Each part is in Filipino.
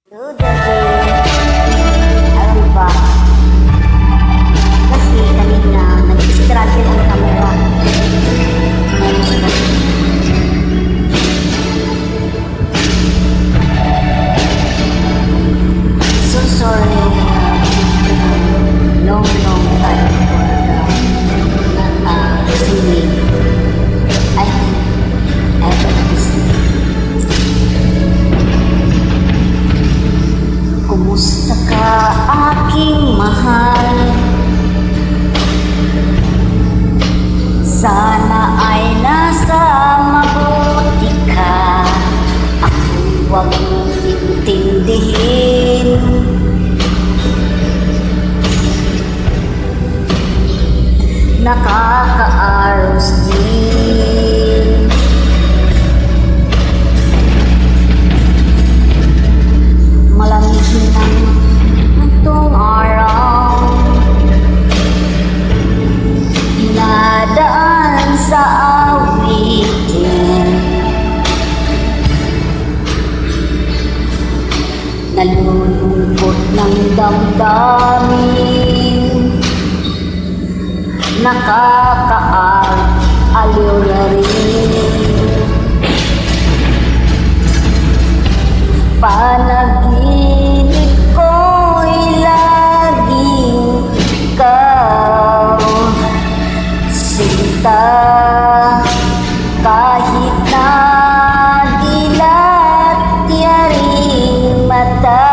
Alam ba? Kasi kanina nag-struggle ang camera. So sorry. Long time for the singing. I think I will be singing. Kumusta ka, aking mahal? Sana ay nasa mabuti ka. Ako'y huwag mong intindihin. Nakakaaros din. Malamig ng itong araw, dinadaan sa awitin. Nalulungkot ng damdamin, nakakaaliw na rin. Panaginip ko'y laging ikaw, sinta, kahit na dilat yaring mata.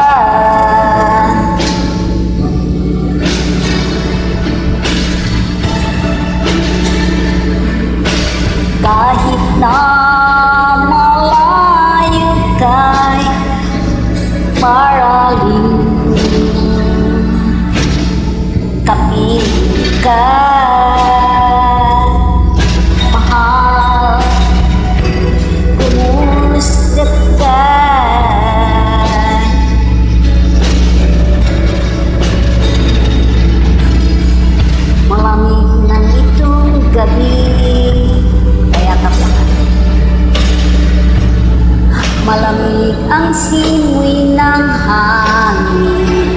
Kahit na malayo ka'y paraling kapiling ka, mahal, kumusta ka? Malamig ng itong gabi, kaya kapag malamig ang simoy ng hangin.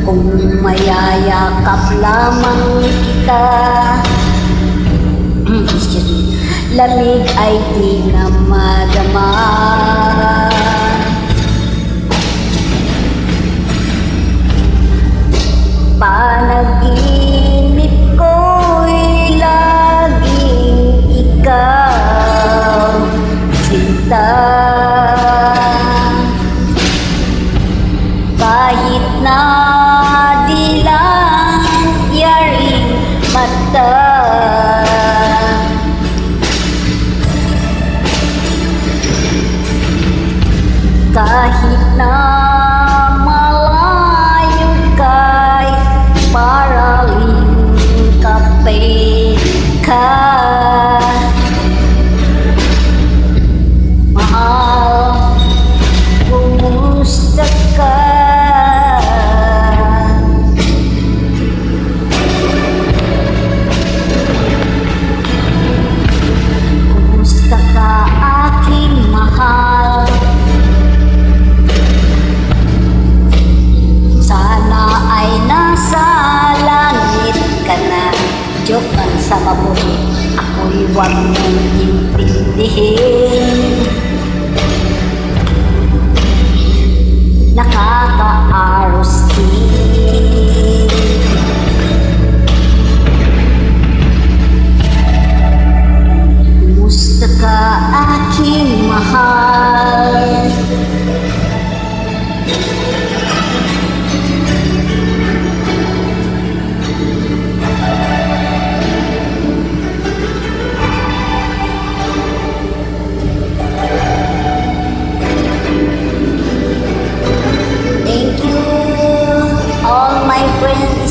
Kung mayayakap lamang kita, lamig ay di na madama. Panaginip ko'y laging ikaw, sinta, kahit na dilang yaring mata. Kahit na malayo ka'y paraling kape ka, mahal, kumusta ka? Kumusta ka, aking mahal? Sana ay nasa langit ka na. Joke lang sa mabuti, ako'y huwag mong intindihin. Nakakaaros din. Kumusta ka, aking mahal?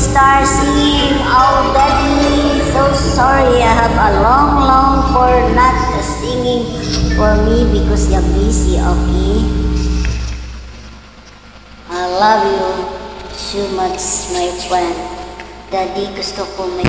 Star singing, oh daddy, so sorry, I have a long for not singing for me because you're busy, okay? I love you so much, my friend. Daddy, gusto ko may